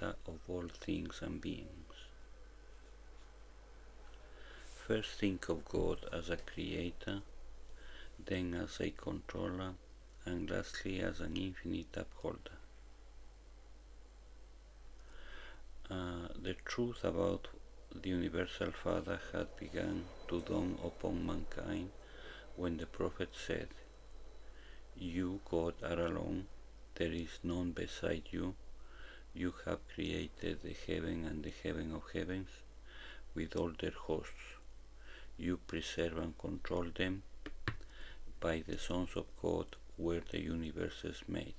creator of all things and beings. First think of God as a creator, then as a controller, and lastly as an infinite upholder. The truth about the Universal Father had begun to dawn upon mankind when the prophet said, "You, God, are alone, there is none beside you. You have created the heaven and the heaven of heavens with all their hosts. You preserve and control them. By the sons of God were the universes made.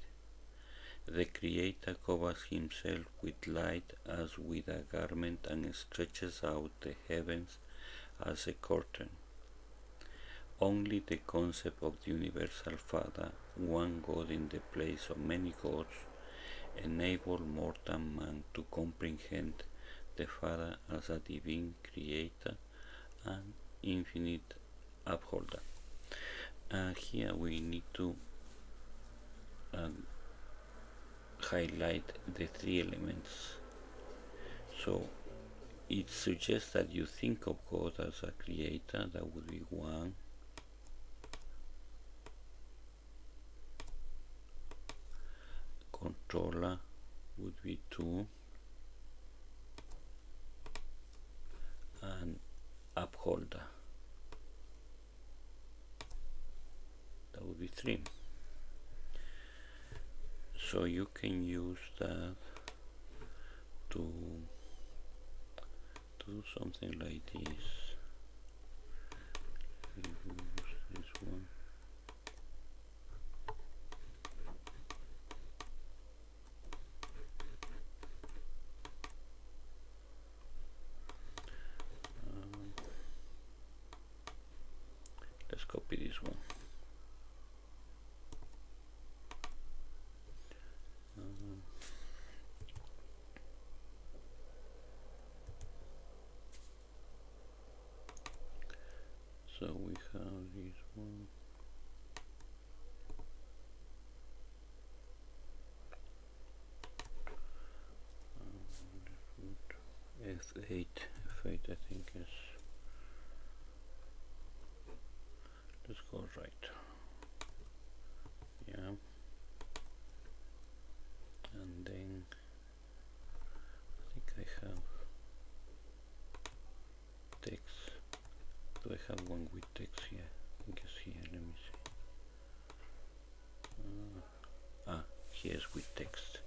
The Creator covers himself with light as with a garment and stretches out the heavens as a curtain. Only the concept of the Universal Father, one God in the place of many gods, enables mortal man to comprehend the Father as a divine creator and infinite upholder." Here we need to highlight the three elements. So it suggests that you think of God as a creator, that would be one. Controller would be two. And upholder, that would be three. So you can use that to do something like this. Use this one. Let's copy this one. So we have this one. F8, F8 I think is, let's go right, yeah, and then I think I have text. Do I have one with text here? I think it's here, let me see. Here's with text.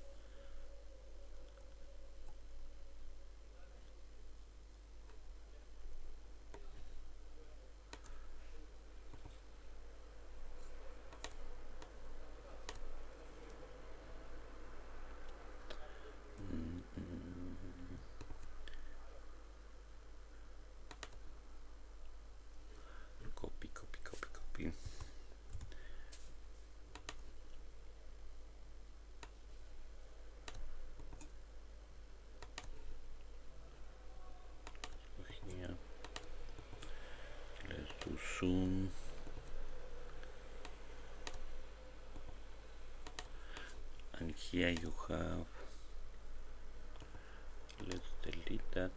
Copy, copy, copy, copy. So here, let's do zoom. And here you have, let's delete that.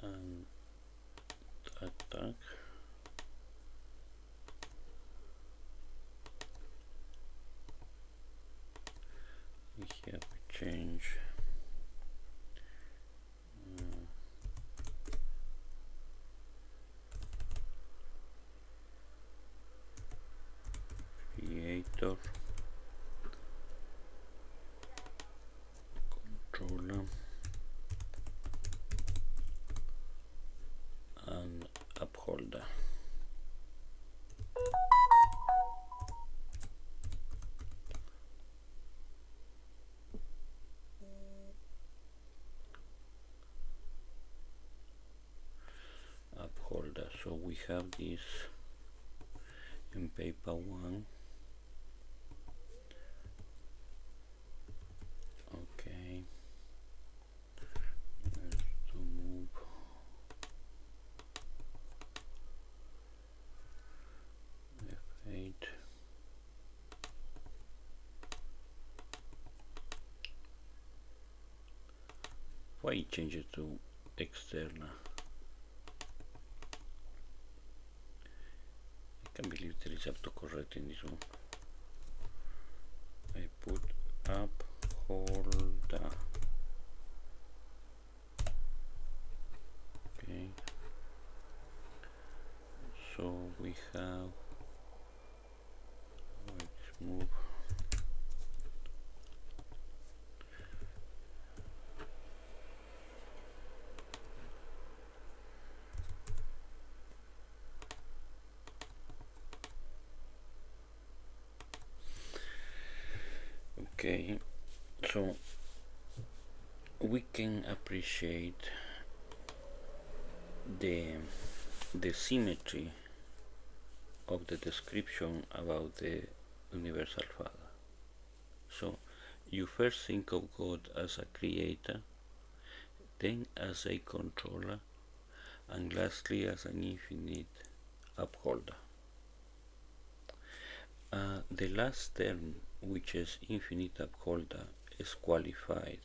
And attack. And here we change creator, controller, and upholder. Upholder. So we have this in paper one. Okay. Let's to move. Why change it to external? I can't believe there is autocorrect in this one. I put upholder. Okay. So we have let's move. Okay, so we can appreciate the symmetry of the description about the universal Father. So you first think of God as a creator, then as a controller, and lastly as an infinite upholder. The last term, which is infinite upholder, is qualified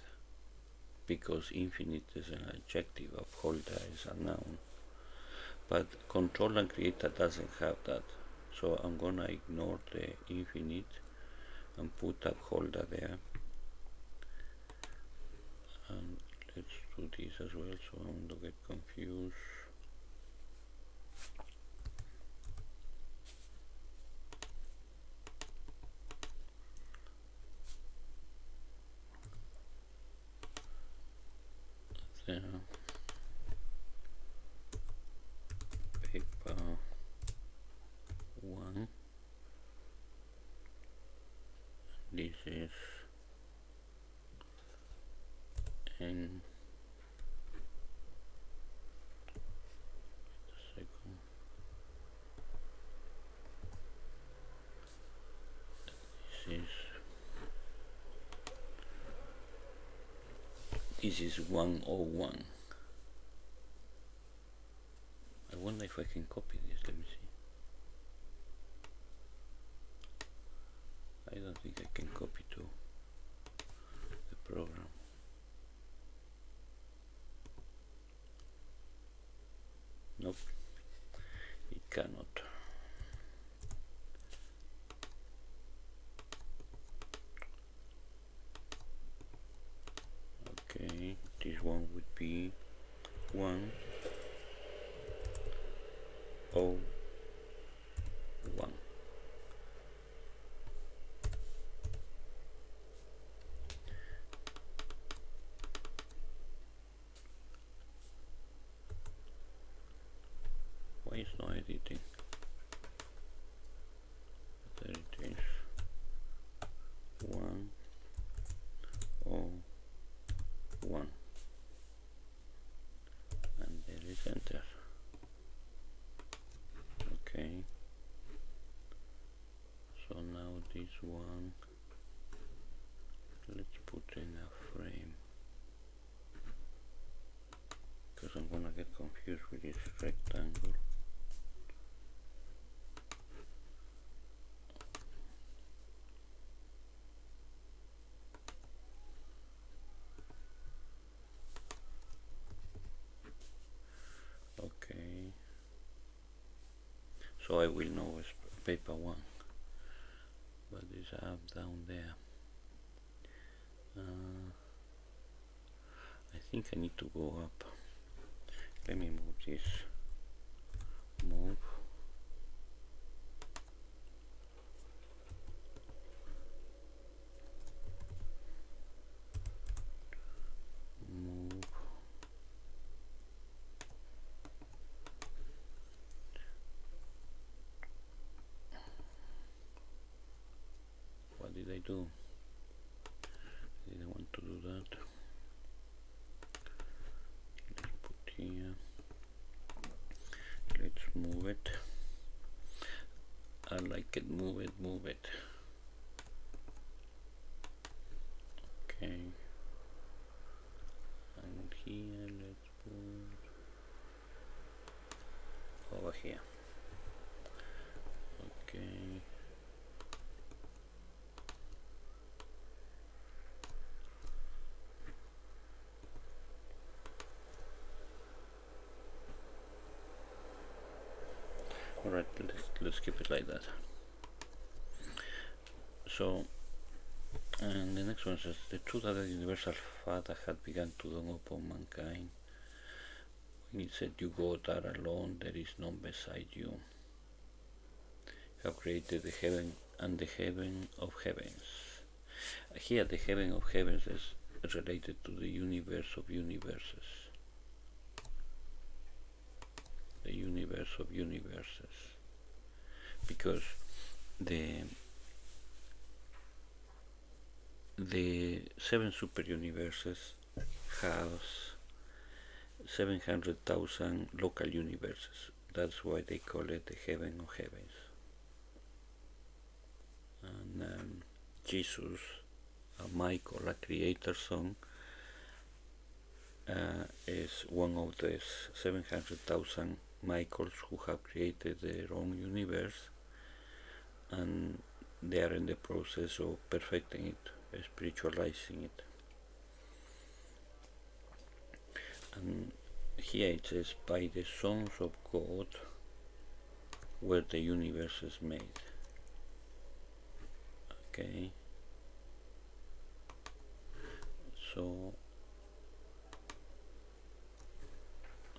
because infinite is an adjective, upholder is a noun. But control and creator doesn't have that. So I'm gonna ignore the infinite and put upholder there. And let's do this as well so I don't get confused. There. Paper 1. This is N. Second. This is 101. I wonder if I can copy this. Let me see. I don't think I can copy to the program. Nope, it cannot. Okay, this one would be 101. Why is not editing? There it is. 101. And there is enter. Okay. So now this one, let's put in a frame, because I'm gonna get confused with this rectangle. Okay. So I will know it's paper 1, but it's up down there. I think I need to go up. Let me move this. Move. Move. What did I do? I didn't want to do that. Let's put here. Let's move it. I like it. Move it. Move it. Okay. And here, let's put over here. Okay. let's keep it like that. So, and the next one says, the truth that the universal Father had begun to dawn upon mankind. When it said, you go there alone, there is none beside you. Have created the heaven and the heaven of heavens. Here, the heaven of heavens is related to the universe of universes. The universe of universes. Because the seven super universes have 700,000 local universes. That's why they call it the heaven of heavens. And Jesus, Michael, a creator son, is one of the 700,000 Michaels who have created their own universe, and they are in the process of perfecting it, spiritualizing it. And here it says, by the sons of God were the universes made. Okay. So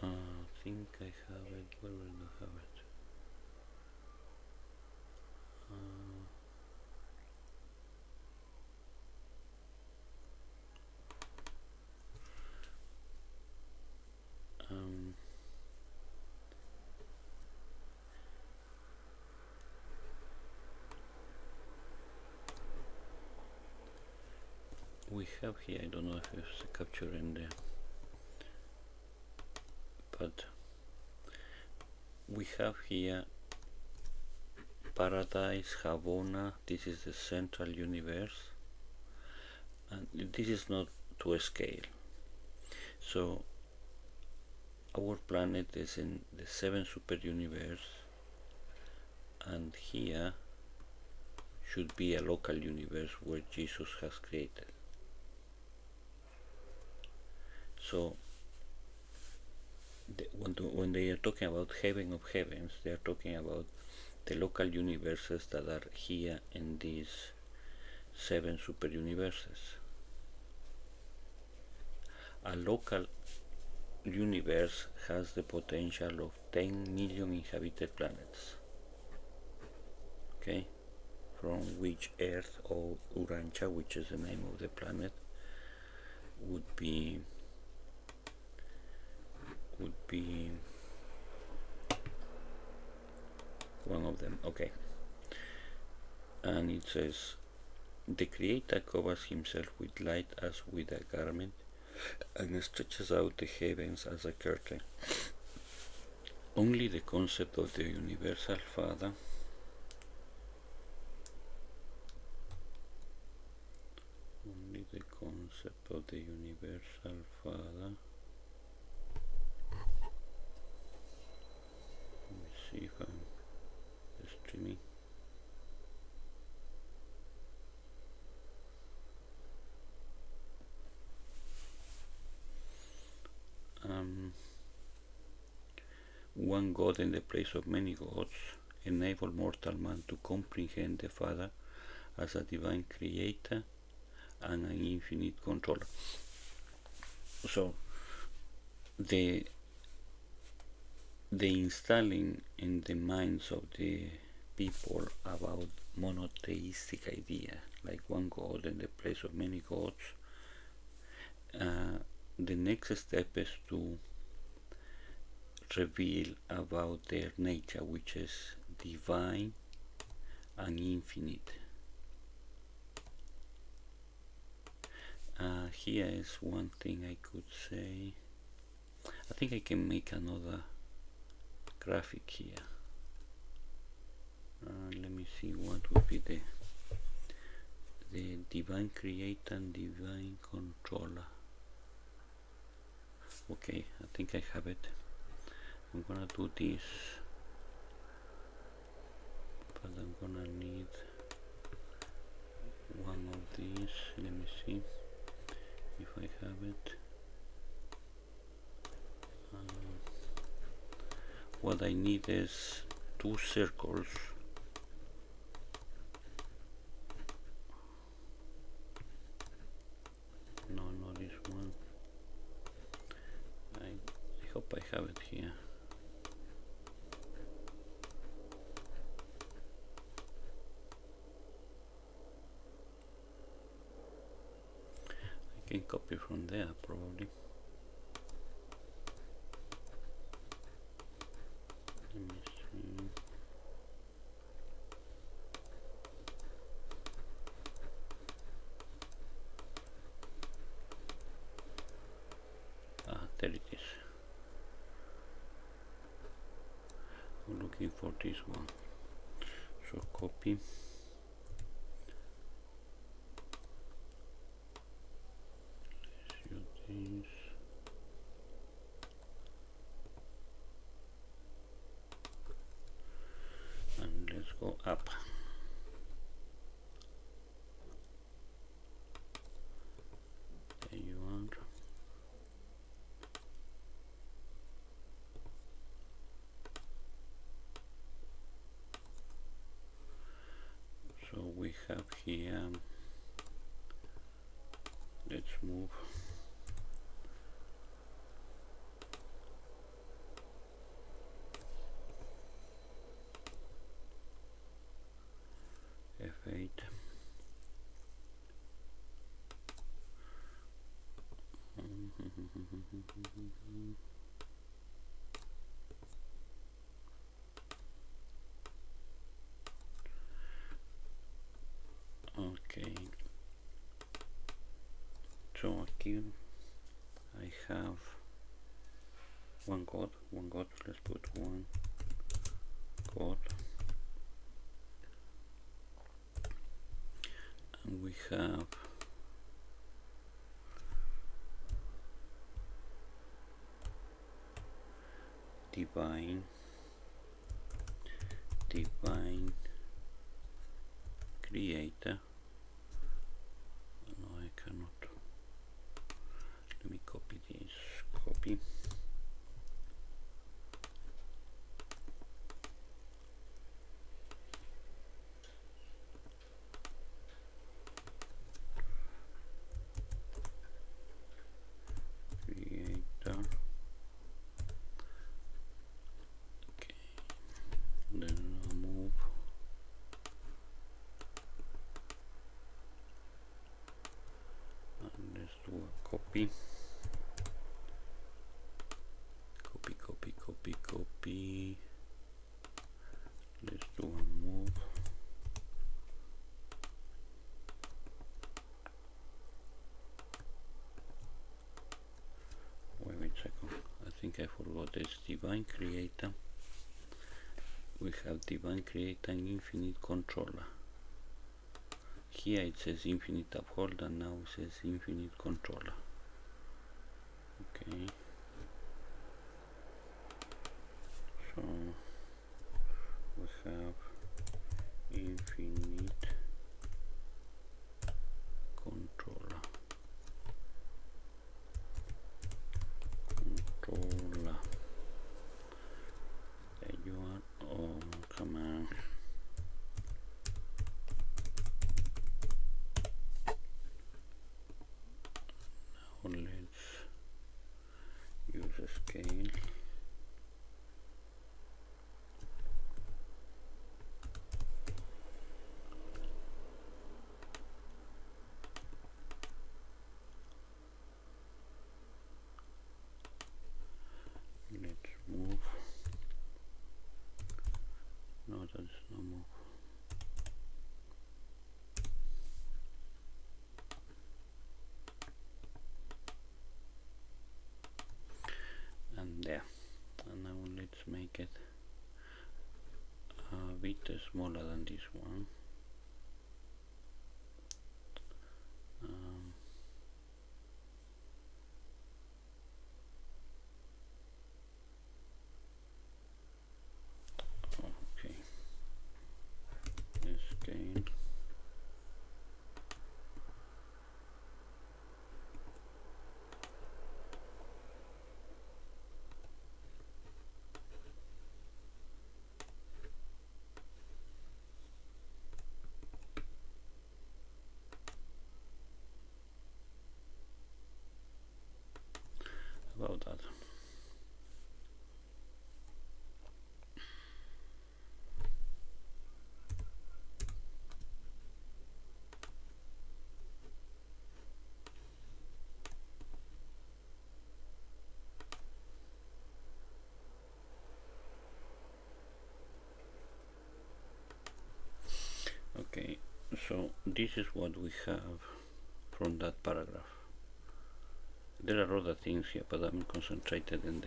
I think I have it. Where will I have it? We have here, I don't know if it's a capture in there, but we have here Paradise, Havana. This is the central universe, and this is not to scale. So our planet is in the 7 super universe, and here should be a local universe where Jesus has created. So when they are talking about heaven of heavens, they are talking about the local universes that are here in these 7 super universes. A local universe has the potential of 10 million inhabited planets, okay, from which Earth, or URANTIA, which is the name of the planet, would be one of them. Okay. And it says, the Creator covers himself with light as with a garment, and stretches out the heavens as a curtain. Only the concept of the Universal Father let me see if I'm streaming. One God in the place of many gods enable mortal man to comprehend the Father as a divine creator and an infinite controller. So the installing in the minds of the people about monotheistic idea, like one God in the place of many gods, the next step is to reveal about their nature, which is divine and infinite. Here is one thing I could say. I think I can make another graphic here. Let me see what would be the divine creator and divine controller. Okay, I think I have it. I'm gonna do this, but I'm gonna need one of these. Let me see if I have it. What I need is two circles. No, not this one. I hope I have it here. I can copy from there probably. Let me see. There it is. I'm looking for this one. So copy. Let's use this. And let's go up. There you are. So we have here, let's move F8. Okay, so aquí I have one code, let's put one code, and we have divine creator. No, I cannot. Let me copy this. Copy. Creator. Okay. Then move. And let's do a copy. Copy. Let's do a move. Wait a second. I think I forgot this divine creator. We have divine creator and infinite controller. Here it says infinite upholder, now it says infinite controller. Okay. So we have infinite controller. There you are. Oh, come on. Now let's use a scale. Let's move. No, that's no move. And there. And now let's make it a bit smaller than this one. Okay. Scale. So this is what we have from that paragraph. There are other things here, but I'm concentrated in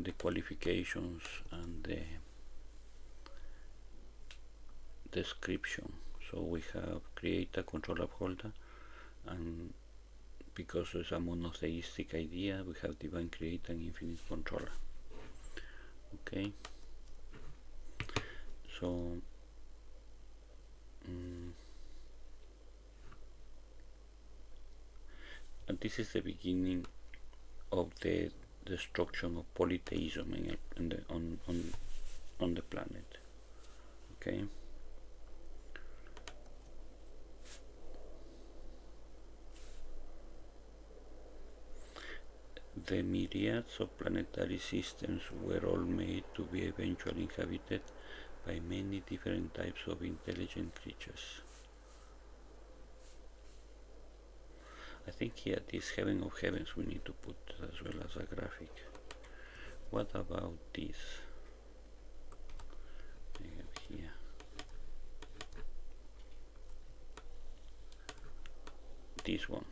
the qualifications and the description. So we have create a control upholder, and because it's a monotheistic idea, we have divine create and infinite controller. Okay, so and this is the beginning of the destruction of polytheism on the planet. Okay. The myriads of planetary systems were all made to be eventually inhabited by many different types of intelligent creatures. I think here this heaven of heavens we need to put as well as a graphic. What about this? I have here. This one.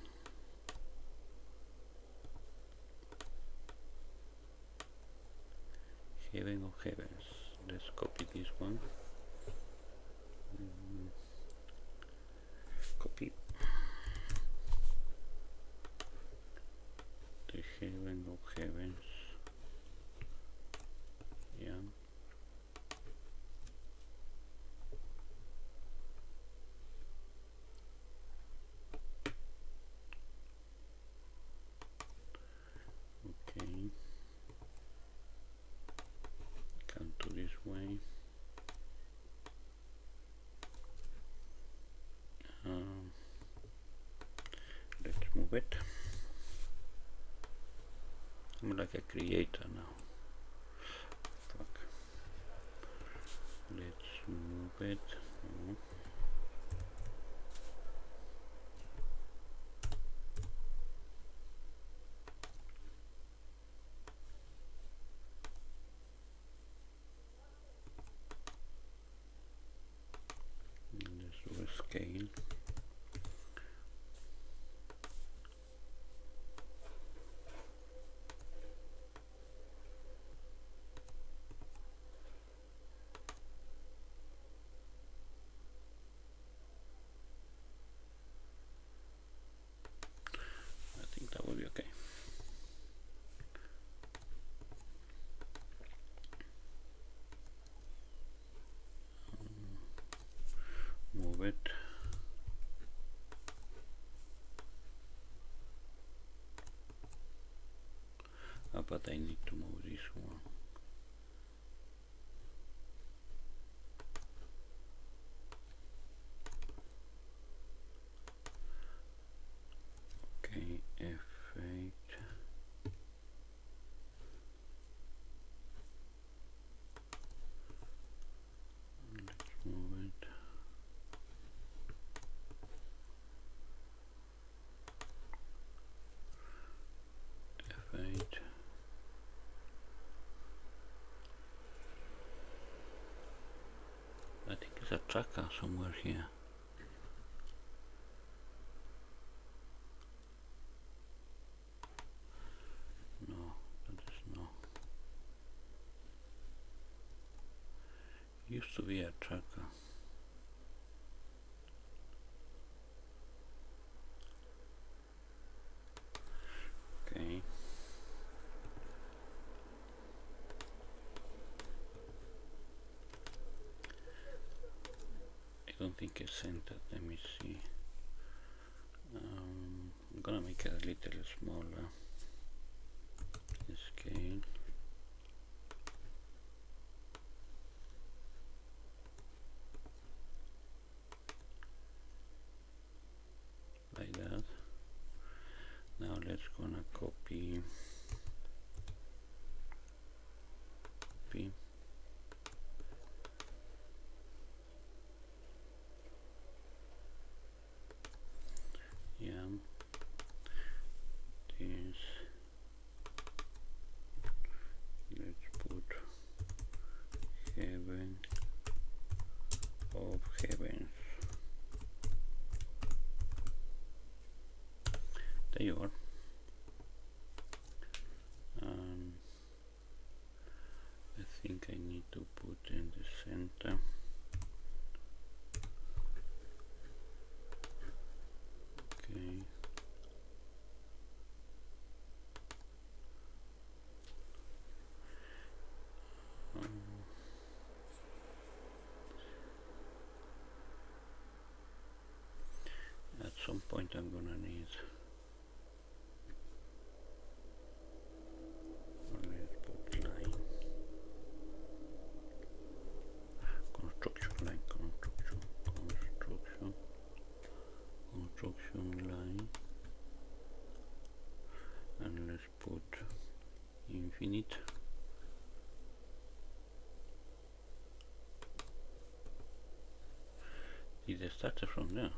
Heaven of heavens. Let's copy this one. Copy. The heaven of heavens. Yeah. Okay. Come to this way. Let's move it. I'm like a creator now. Fuck. Let's move it. Let's do a scale. I think that will be okay. Move it. But I need to move this one. Okay, F8. Let's move it. F8. I think it's a tracker somewhere here. No, that is no. Used to be a tracker. Okay. I don't think it's centered. Let me see. I'm gonna make it a little smaller. Scale. Like that. Now let's gonna copy. Yeah. This. There you are. I think I need to put in the center. Okay. At some point I'm gonna need, let's put line, construction line, construction line, and let's put infinite. Did I start from there?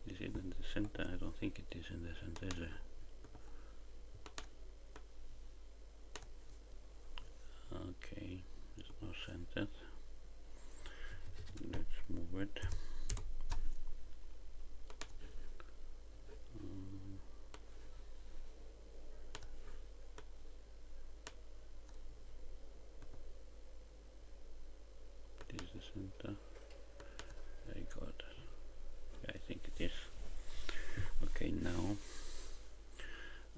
Is it in the center? I don't think it is in the center, is it? Okay, it's not centered. Let's move it. This is the center. I got it. Yeah, I think it is. Okay, now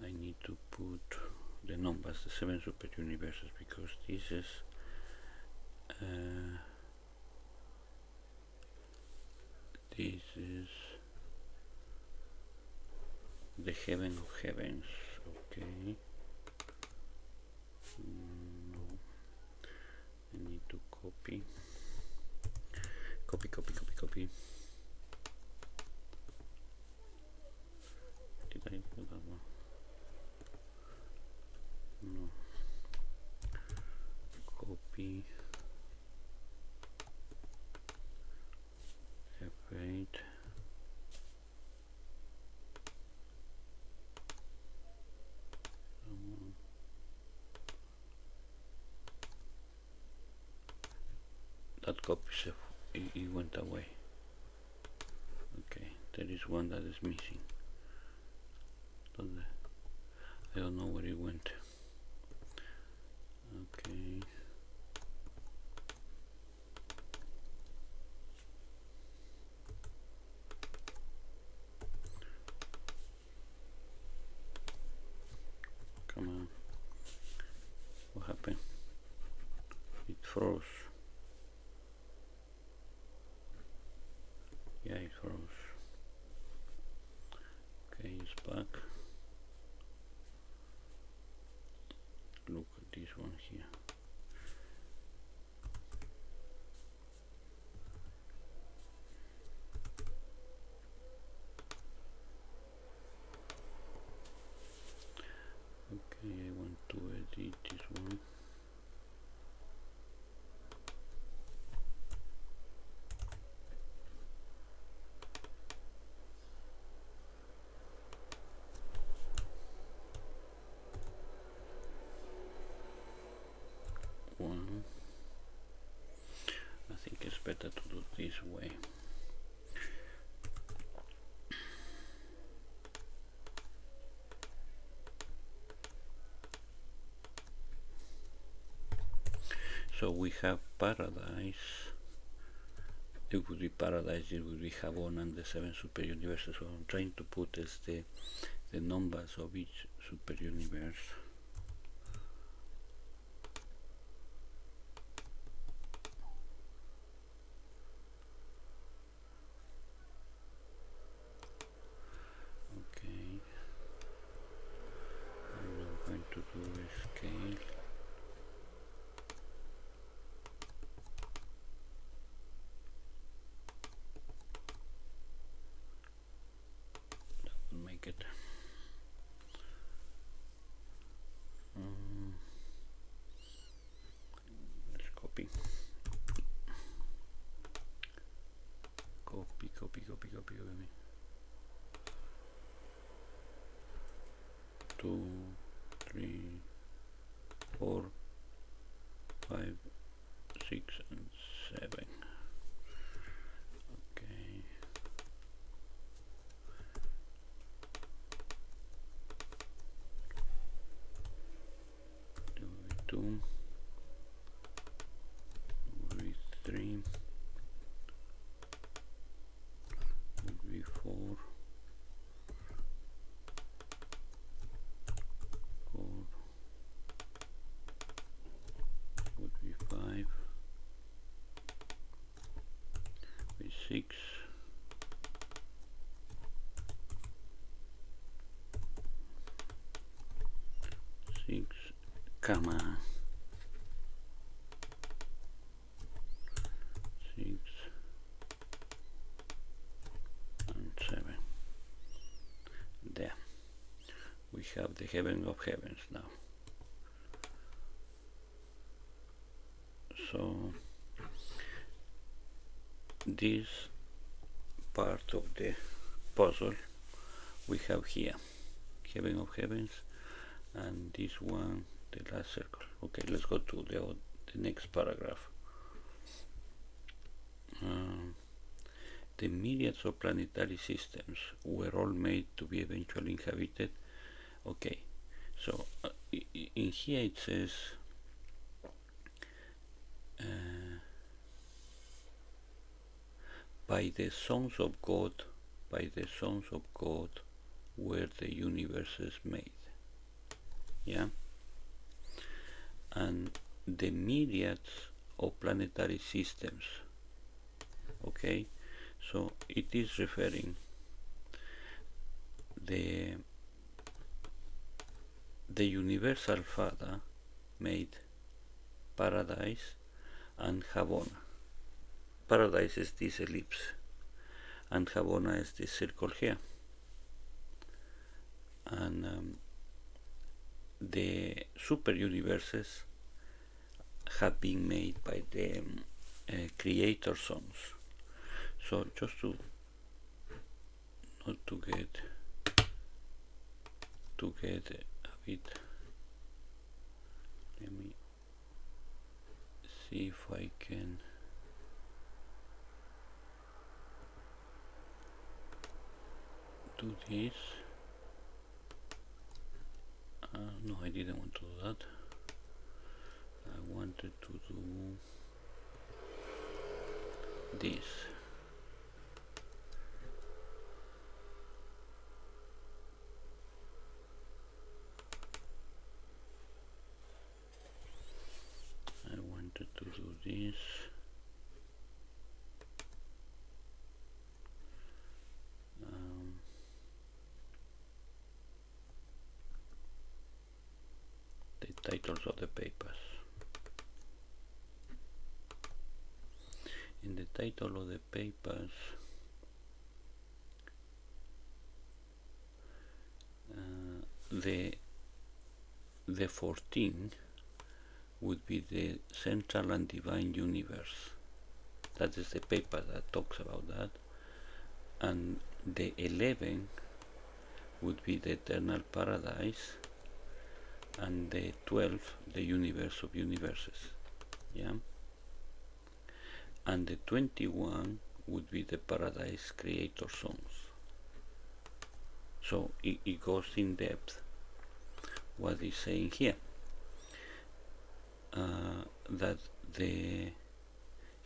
I need to put the numbers, the 7 super universes, because this is the heaven of heavens. Okay. No. I need to copy. Did I put that one? No. Copy. Separate. That copy, it went away. Okay, there is one that is missing. I don't know where it went. Okay. Come on. What happened? It froze. Yeah, it froze. Okay, it's back. Look at this one here. Okay, I want to edit this one. I think it's better to do this way. So we have paradise. It would be paradise, it would be heaven and the 7 super universes. So I'm trying to put as the numbers of each super universe. Okay. And I'm going to do a scale. Make it. Let's copy. Copy. 2, 3, 4, 5, 6, and 7. 2 would be 3 would be 4 would be 5 with 6 comma 6 and 7. There we have the heaven of heavens now. So this part of the puzzle we have here, heaven of heavens, and this one, the last circle. Okay, let's go to the next paragraph. The myriads of planetary systems were all made to be eventually inhabited. Okay, so in here it says by the sons of God, were the universes made. Yeah, and the myriads of planetary systems. Okay, so it is referring the universal Father made Paradise and Havona. Paradise is this ellipse, and Havona is this circle here. And the super universes have been made by the creator sons. So just to not to get a bit, let me see if I can do this. No, I didn't want to do that. I wanted to do this. I wanted to do this. The titles of the papers. In the title of the papers, the 14 would be the central and divine universe. That is the paper that talks about that. And the 11 would be the eternal paradise, and the 12 the universe of universes. Yeah, and the 21 would be the paradise creator songs. So it goes in depth what is saying here, that the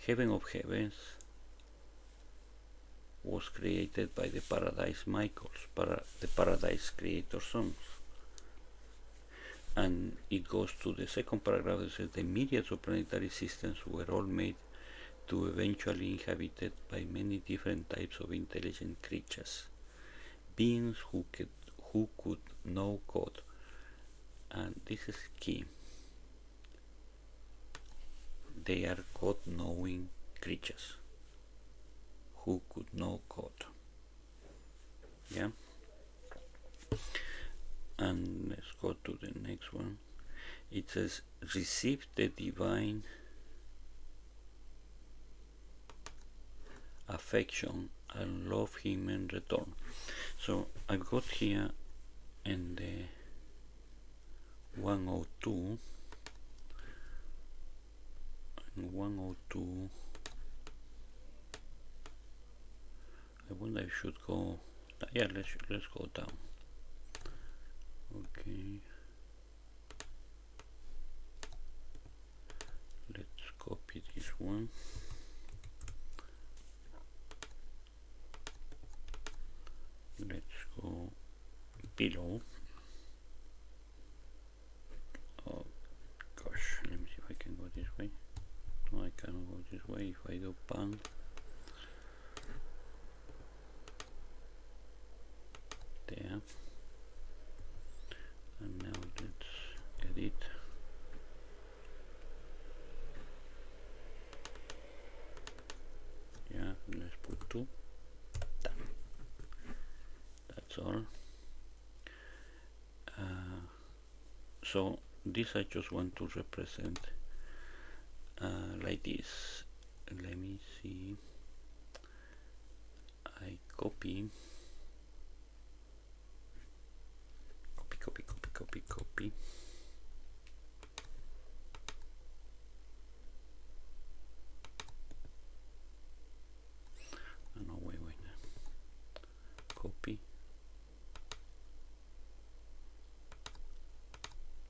heaven of heavens was created by the paradise Michaels, the paradise creator songs. And it goes to the second paragraph that says the myriads of planetary systems were all made to eventually inhabited by many different types of intelligent creatures, beings who could know God. And this is key. They are God-knowing creatures who could know God. Yeah. And let's go to the next one. It says, receive the divine affection and love him in return. So I've got here in the 102, I wonder if I should go, yeah, let's go down. Okay. one. Let's go below. Oh gosh, let me see if I can go this way. No, I cannot go this way. If I do pan, there, and now let's edit. Yeah, let's put 2. Done. That's all. So this I just want to represent like this. Let me see. I copy, copy. Oh, no, wait. Copy.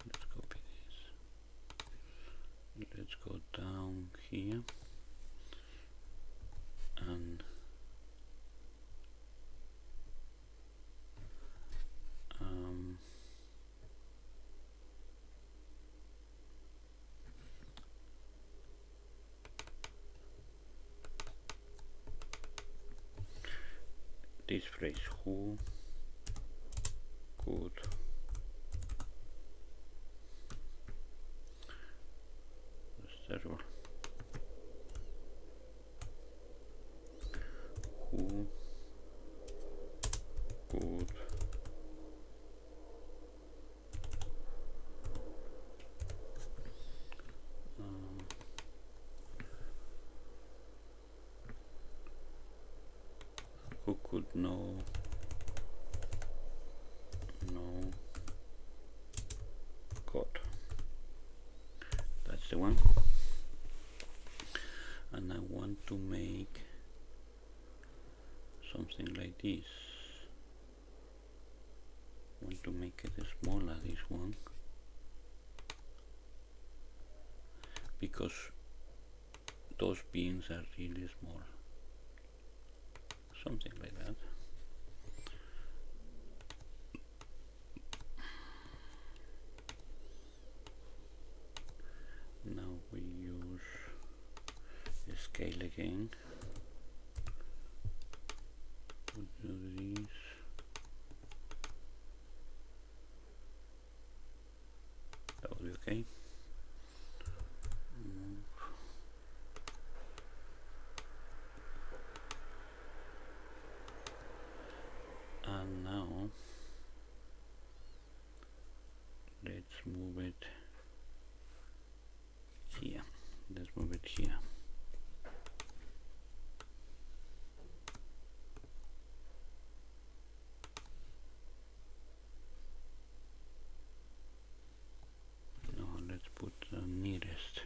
Let's copy this. Let's go down here and this phrase, who could server, who could who could know code. That's the one. And I want to make something like this. I want to make it smaller, this one, because those beans are really small. Something like that. Now we use scale again. We'll do this. That will be okay. And now let's move it here. Let's move it here. Now let's put the nearest.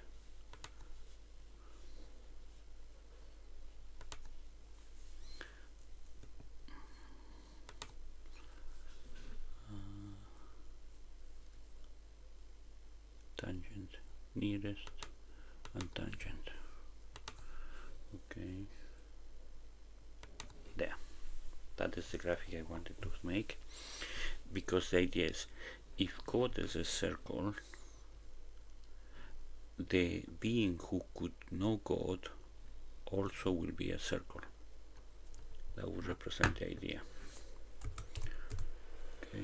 Tangent, nearest, and tangent. Okay, there. That is the graphic I wanted to make, because the idea is, if code is a circle, the being who could know code also will be a circle. That would represent the idea. Okay.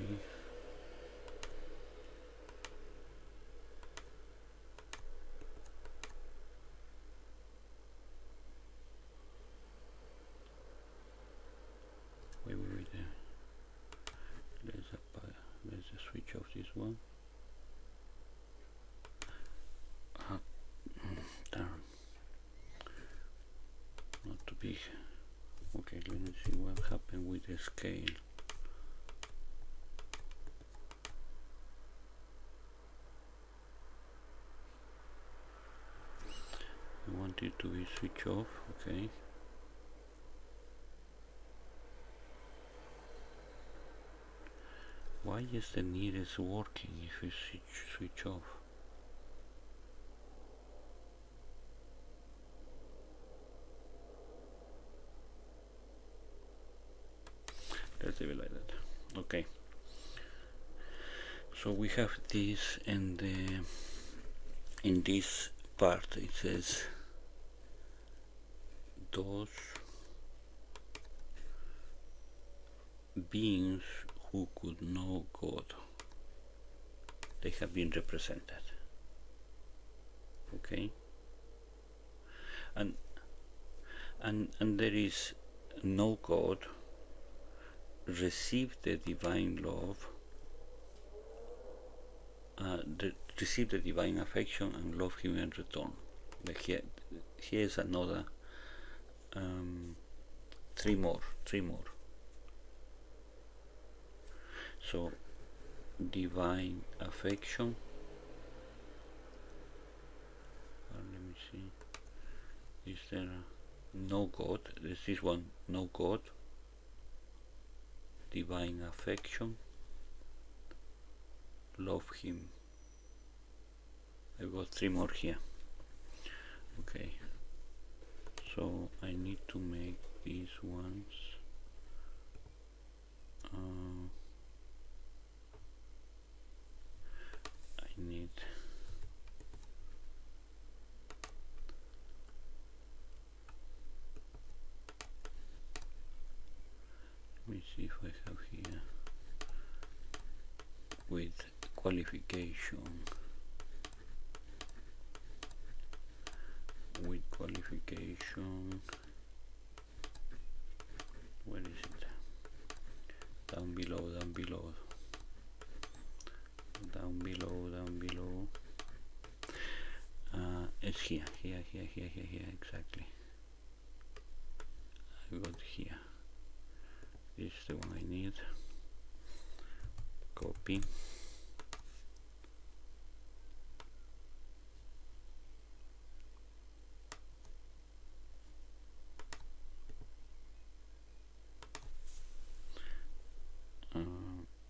Wait. Let's switch off this one. Darn. Not too big. Okay, let me see what happened with the scale. I want it to be switched off. Okay. Why is the nearest working if you switch off? leave it like that. Okay. So we have this in this part. It says those beings who could know God, they have been represented. Okay. And there is no God, receive the divine love, receive the divine affection and love him in return. Like here is another three more. So divine affection, let me see, is there no God? This is one, no God, divine affection, love him. I've got three more here. Okay, so I need to make these ones I need let me see if I have here with qualification, where is it? Down below. It's here, exactly. I got here. This is the one I need. Copy.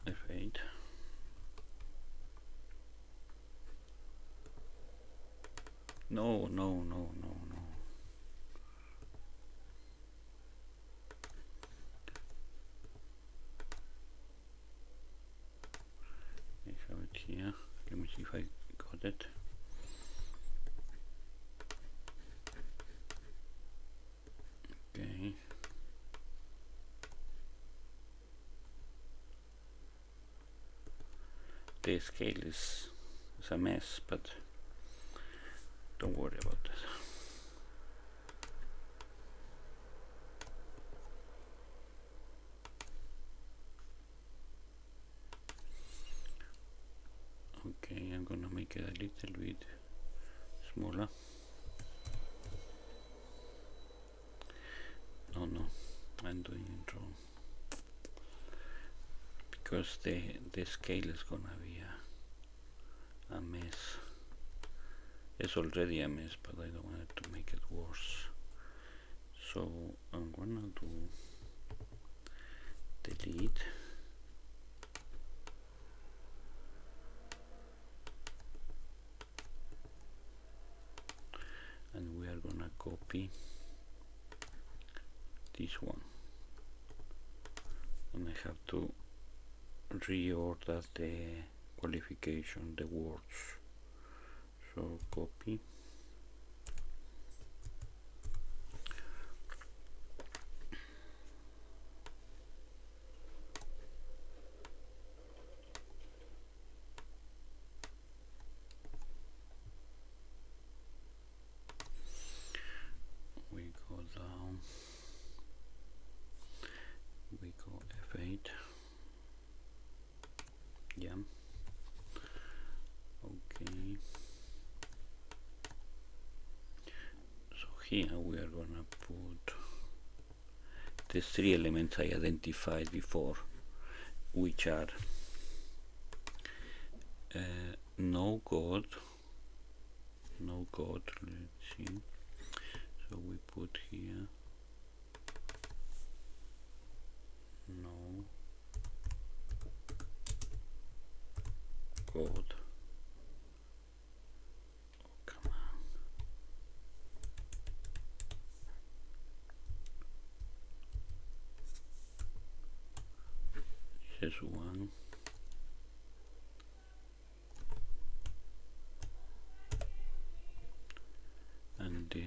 F8. No. I have it here. Let me see if I got it. Okay. The scale is a mess, but don't worry about that. Okay, I'm gonna make it a little bit smaller. No, I'm doing it wrong, because the scale is gonna be a mess. It's already a mess, but I don't want it to make it worse. So I'm gonna do delete, and we are gonna copy this one, and I have to reorder the qualification, the words. So copy, we go down, we go F8, yeah, okay. So here we are gonna put the three elements I identified before, which are no God, let's see, so we put here no God, come on, is one. And the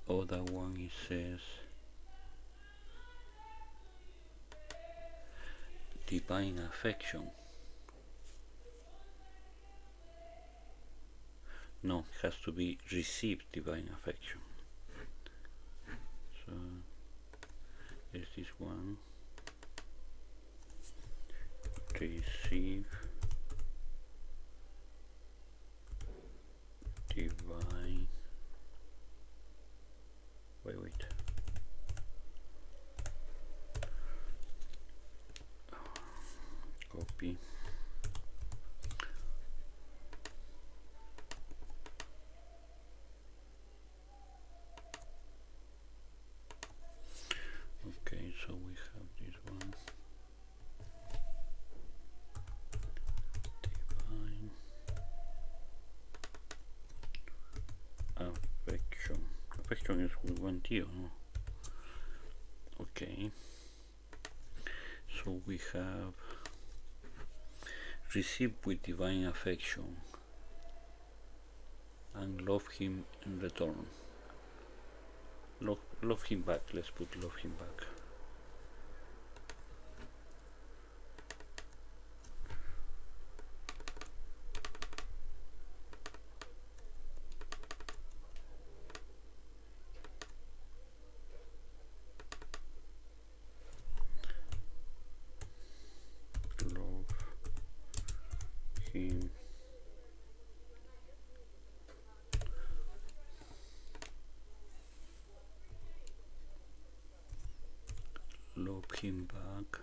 other one it says divine affection. No, it has to be received divine affection. So there's this one. Receive divine. Wait. Copy. Okay, so we have this one. Divine affection. Affection is with one T, no? Okay. So we have receive with divine affection and love him in return. Love him back. Let's put love him back. Love him back.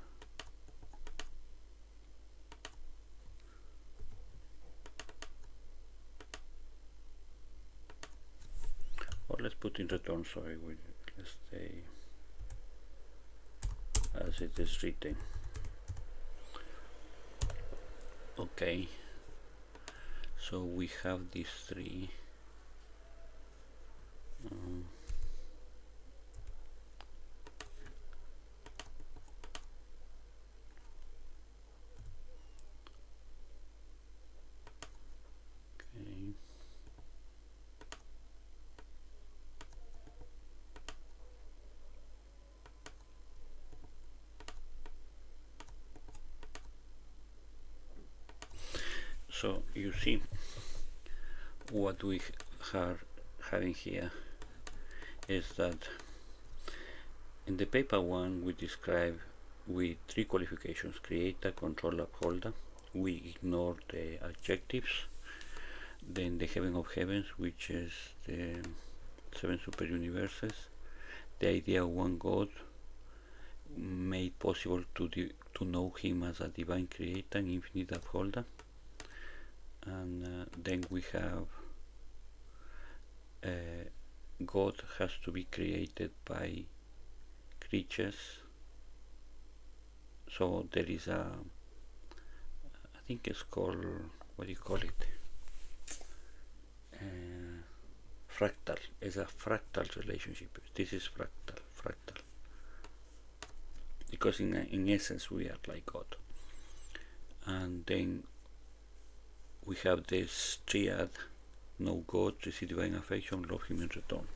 Or let's put in return, sorry, let's stay as it is written. Okay, so we have these three. Okay. So you see what we are having here is that in the paper one we describe with three qualifications: creator, control, upholder. We ignore the adjectives. Then the heaven of heavens, which is the seven super universes, the idea of one God made possible to know him as a divine creator and infinite upholder. And then we have God has to be created by creatures. So there is a, I think it's called, what do you call it? Fractal. It's a fractal relationship. This is fractal. Because in essence we are like God. And then we have this triad: know God, receive divine affection, love him in return.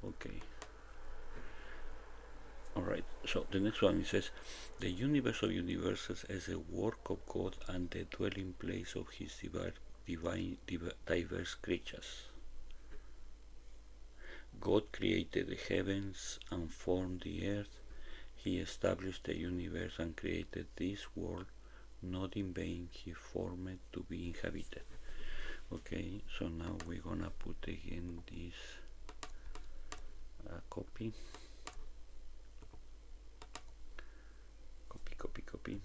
Okay. Alright, so the next one, it says, the universe of universes is a work of God and the dwelling place of his diverse creatures. God created the heavens and formed the earth. He established the universe and created this world. Not in vain he formed it to be inhabited. Okay, so now we're gonna put again this copy. Copy.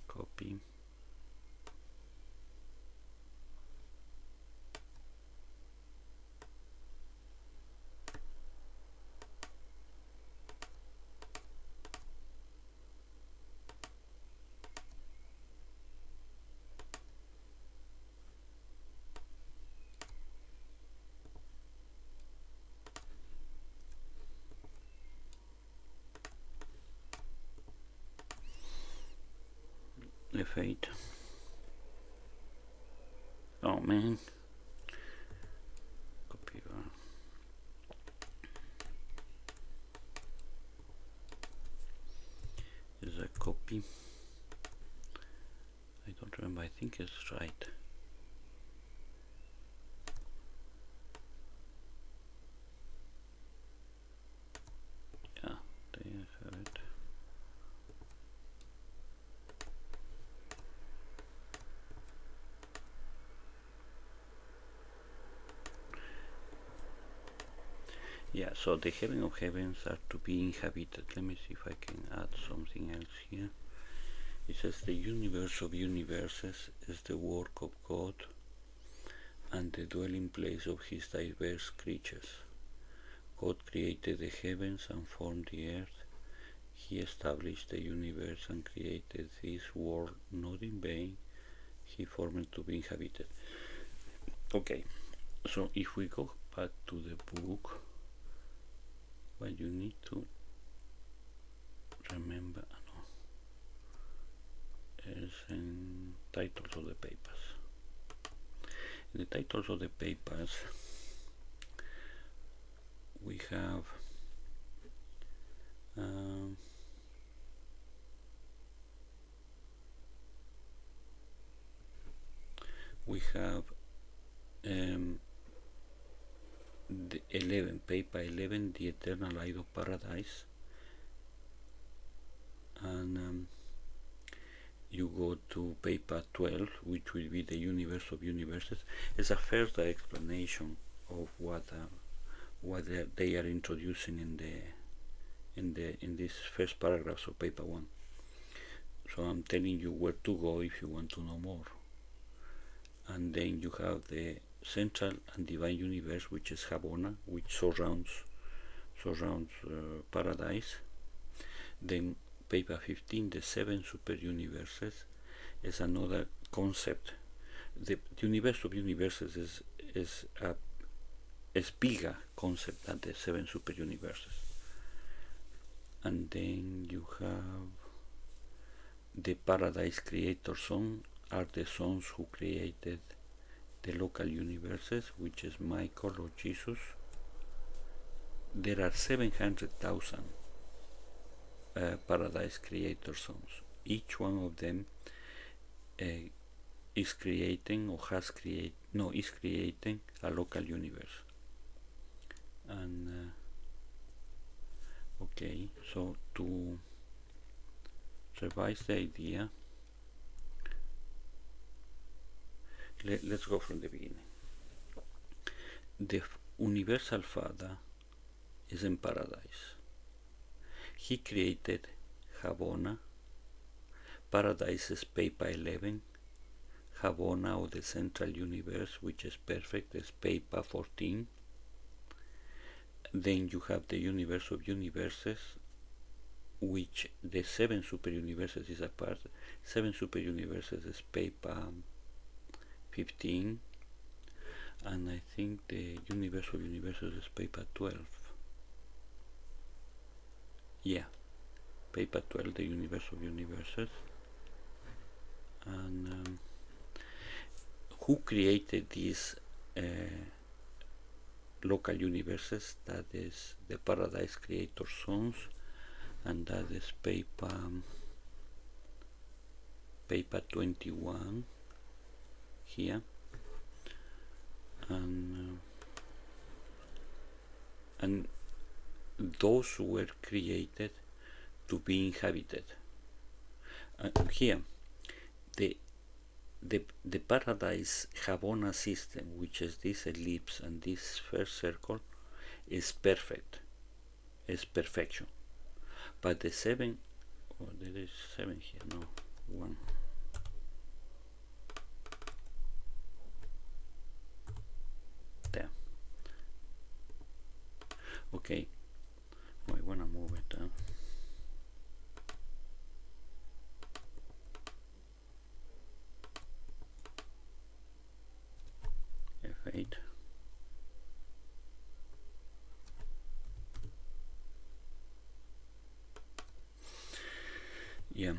Copy. F8. Oh man. Copy. Is a copy. I don't remember. I think it's right. Yeah, there you have it. Yeah, so the heaven of heavens are to be inhabited. Let me see if I can add something else here. It says the universe of universes is the work of God and the dwelling place of his diverse creatures. God created the heavens and formed the earth. He established the universe and created this world not in vain. He formed it to be inhabited. Okay, so if we go back to the book, what you need to remember is in titles of the papers. In the titles of the papers, we have the 11, paper 11, the eternal light of paradise, and you go to paper 12, which will be the universe of universes. It's a further explanation of what they are introducing in this first paragraph of paper 1. So I'm telling you where to go if you want to know more. And then you have the central and divine universe, which is Habona, which surrounds paradise. Then paper 15, the 7 super universes, is another concept. The universe of universes is a bigger concept than the 7 super universes. And then you have the paradise creator song, are the sons who created the local universes, which is Michael or Jesus. There are 700,000 paradise creator sons. Each one of them is creating or is creating a local universe. And okay, so to revise the idea, let's go from the beginning. The Universal Father is in paradise. He created Habona. Paradise is paper 11. Habona, or the central universe, which is perfect, is paper 14. Then you have the universe of universes, which the 7 super universes is a part. 7 super universes is paper 15. And I think the universe of universes is paper 12. Yeah, paper 12, the universe of universes. And who created these local universes? That is the paradise creator sons, and that is paper 21 here. And those were created to be inhabited. Here, the paradise Habona system, which is this ellipse and this first circle, is perfect, is perfection. But the 7, there is 7 here, no, 1. There. Okay, I want to move it down. F8. Yeah,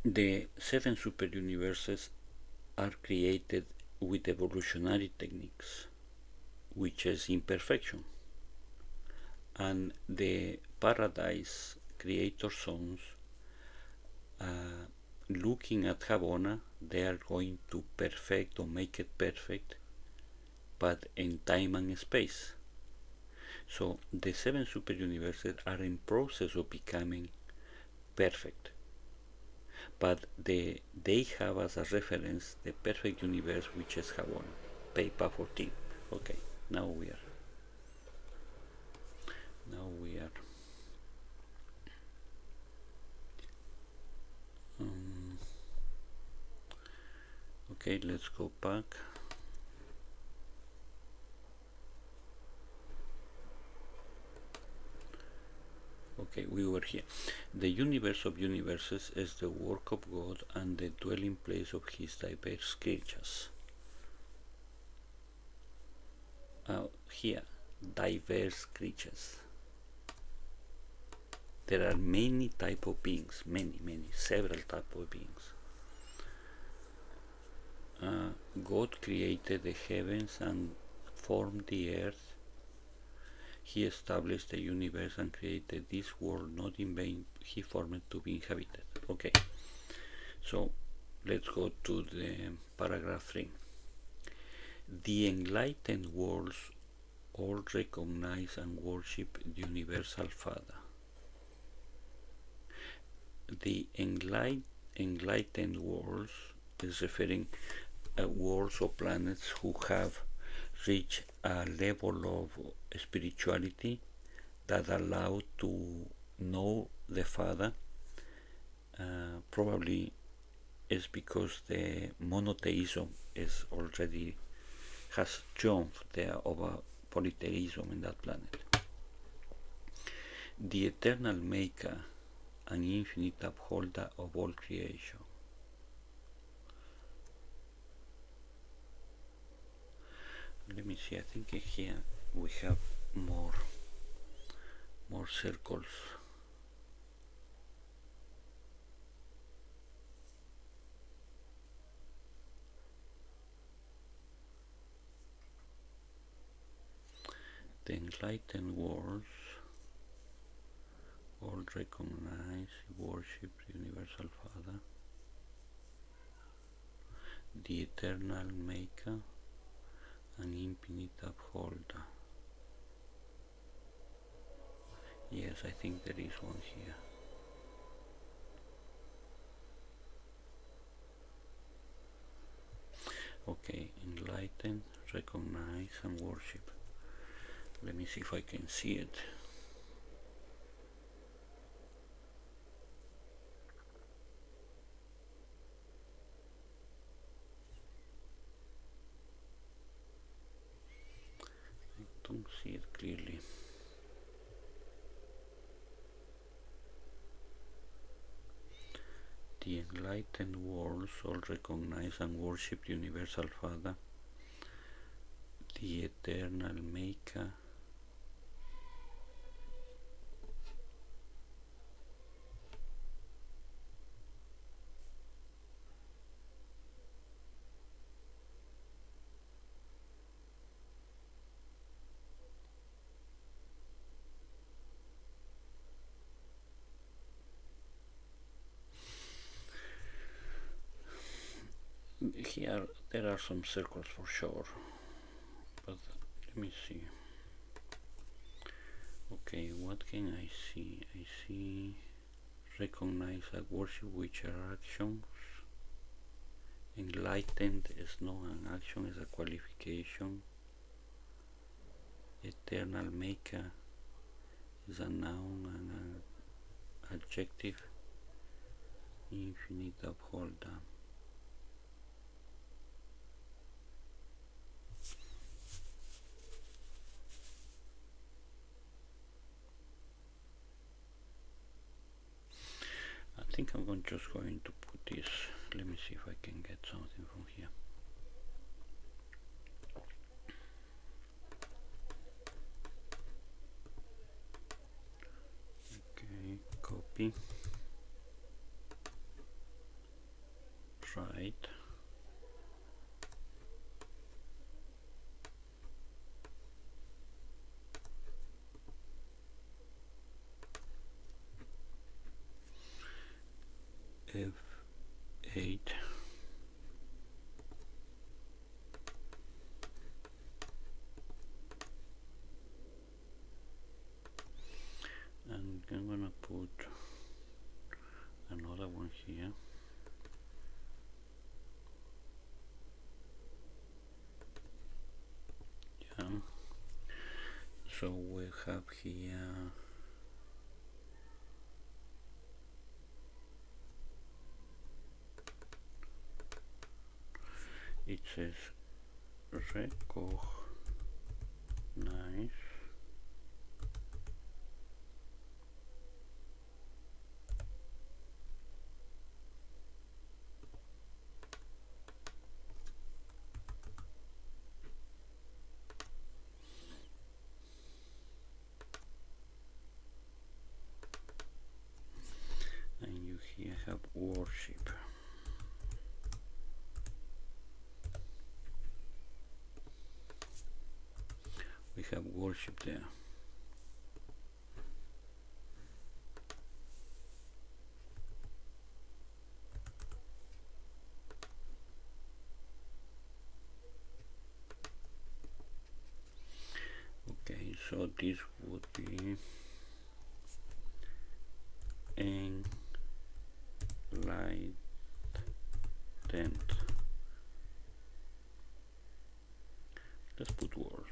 The seven super universes are created with evolutionary techniques, which is imperfection. And the paradise creator sons, uh, looking at Habona, they are going to perfect or make it perfect, but in time and space. So the seven super universes are in process of becoming perfect, but they have as a reference the perfect universe, which is Habona, paper 14. Okay, now we are. Um, okay, let's go back. Okay, we were here. The universe of universes is the work of God and the dwelling place of his diverse creatures. Here, diverse creatures. There are many type of beings, several type of beings. God created the heavens and formed the earth. He established the universe and created this world not in vain. He formed it to be inhabited. Okay, so let's go to the paragraph 3. The enlightened worlds all recognize and worship the universal Father. The enlightened worlds is referring worlds or planets who have reached a level of spirituality that allow to know the Father. Probably is because the monotheism is already has triumphed there over polytheism in that planet. The eternal maker and infinite upholder of all creation. Let me see, I think here we have more circles. The enlightened worlds all recognize, worship the universal Father, the eternal maker and infinite upholder. Yes, I think there is one here. Okay, enlighten, recognize and worship. Let me see if I can see it. I don't see it clearly. The enlightened worlds all recognize and worship the universal Father, the eternal maker here. There are some circles for sure, but let me see. Okay, what can I see? I see recognize and worship, which are actions. Enlightened is not an action, is a qualification. Eternal maker is a noun and an adjective. Infinite upholder. I think I'm just going to put this. Let me see if I can get something from here. Okay, copy. 8. And I'm gonna put another one here. Yeah. So we have here it says recognize and you here have worship. We have worship there. Okay, so this would be enlightened. Let's put words.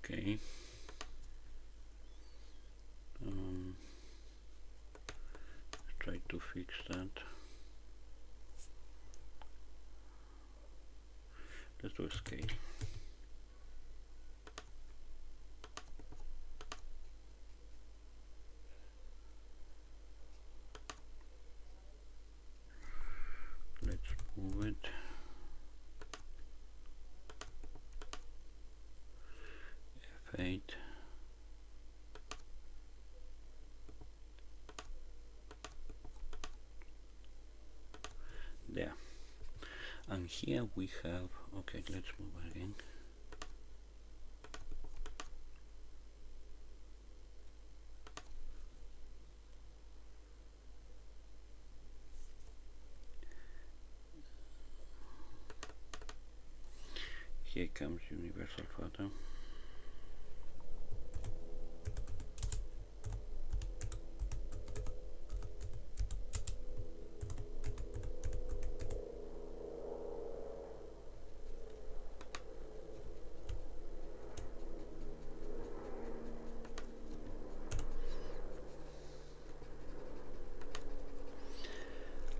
Okay. Try to fix that. Let's do a scale. Let's move it. F8. There. And here we have, okay, let's move again. Here comes Universal Father.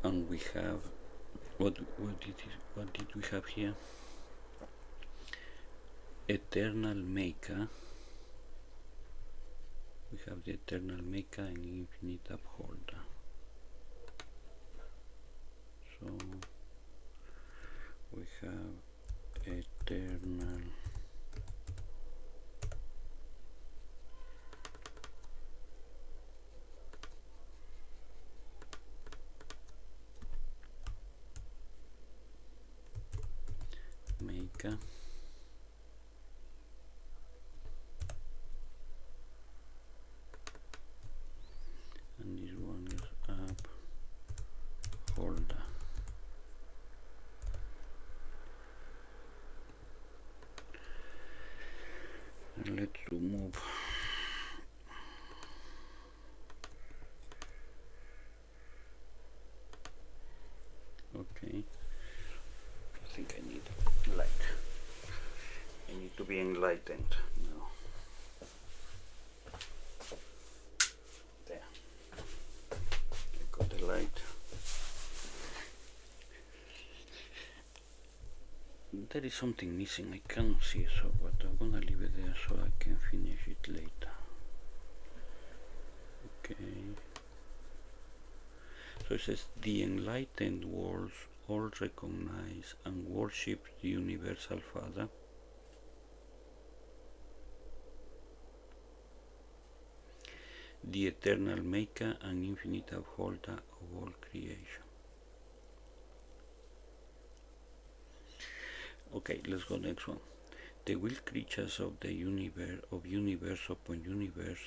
And we have what did we have here? Eternal Maker. We have the Eternal Maker and Infinite Upholder. So we have Eternal Maker. And this one is Upholder. And let's remove okay. I think I need light. I need to be enlightened now. There. I got the light. There is something missing, I cannot see, so but I'm gonna leave it there so I can finish it later. Okay. So it says the enlightened worlds all recognize and worship the Universal Father, the Eternal Maker and Infinite Upholder of all creation. Okay, let's go next one. The wild creatures of the universe upon universe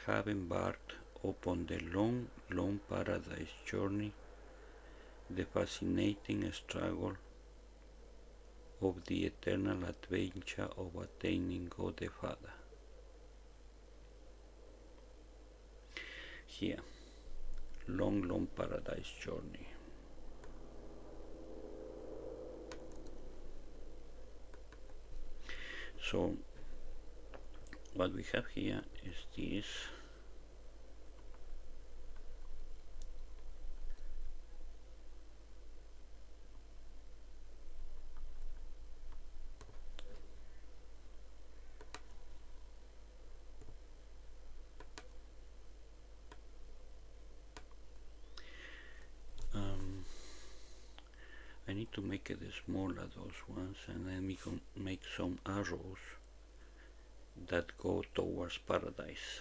have embarked upon the long, long paradise journey, the fascinating struggle of the eternal adventure of attaining God the Father. Here, long, long paradise journey. So, what we have here is this I need to make it smaller, those ones, and then we can make some arrows that go towards paradise.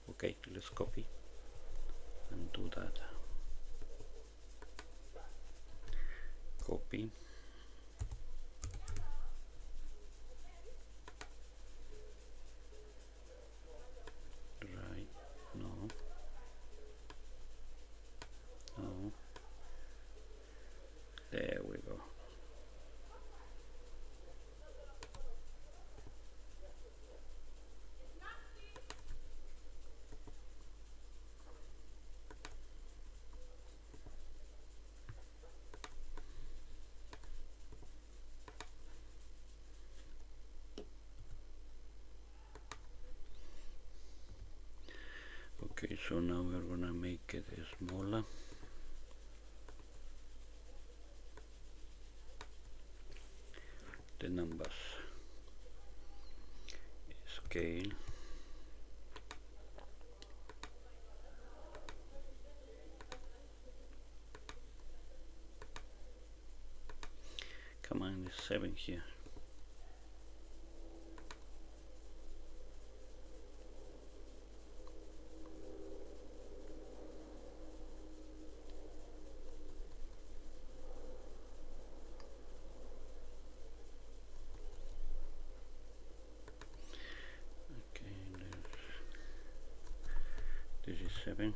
Okay, let's copy and do that. Copy. Right. No. No. There we go. Okay, so now we're gonna make it smaller. The numbers. Scale. Come on, it's 7 here. This is 7.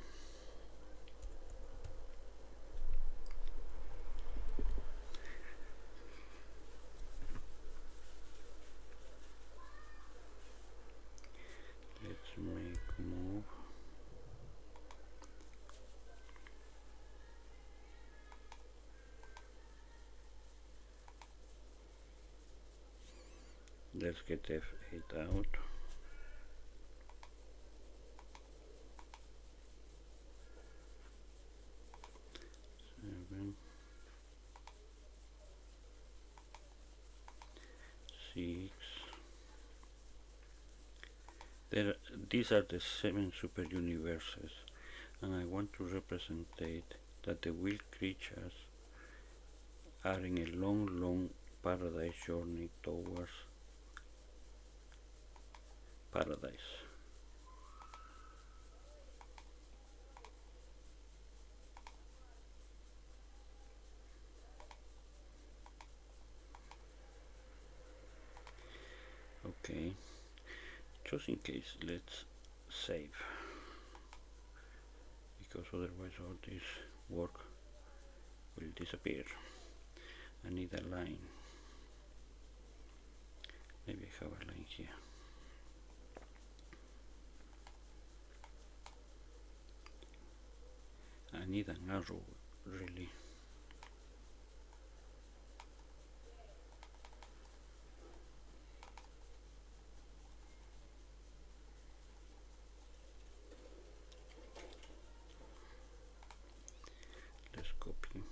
Let's make move. Let's get F8 out. These are the 7 super universes, and I want to represent that the wild creatures are in a long, long paradise journey towards paradise. Okay, just in case, let's save, because otherwise all this work will disappear. I need a line. Maybe I have a line here. I need an arrow, really. Let's copy.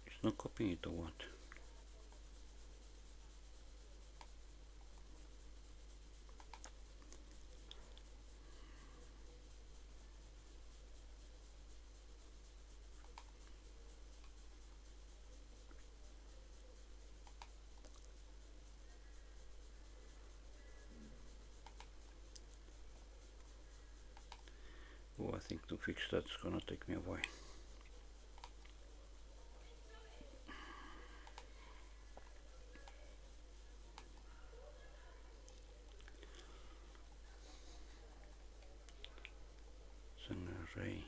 It's not copying it or what? think to fix that's gonna take me a while. It's an array.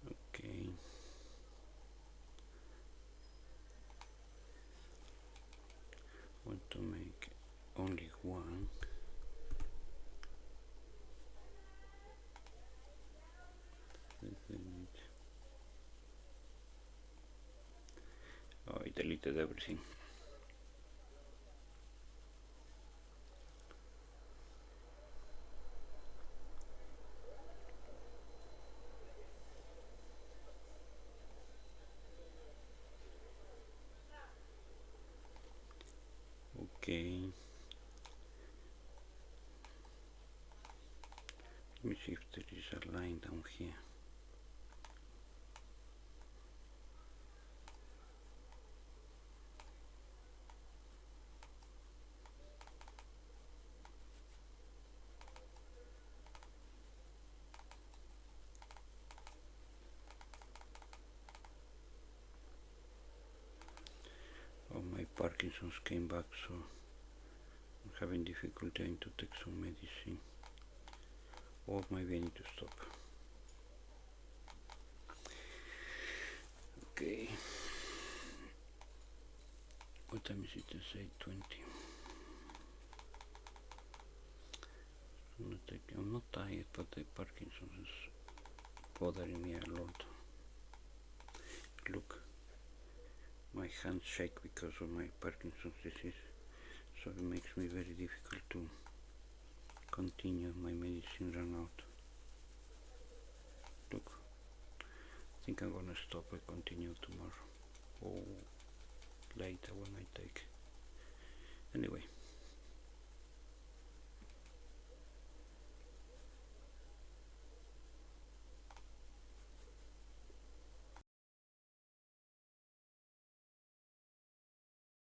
Okay. Want to make only one. Oh, I deleted everything. Okay. Let me see if there is a line down here. Oh, my Parkinson's came back, so I'm having difficulty to take some medicine. Or maybe I need to stop. Okay. What time is it? It's 8:20. I'm not tired, but the Parkinson's is bothering me a lot. Look, my hands shake because of my Parkinson's disease, so it makes me very difficult to continue. My medicine ran out. Look, I think I'm gonna stop and continue tomorrow or later when I take. Anyway.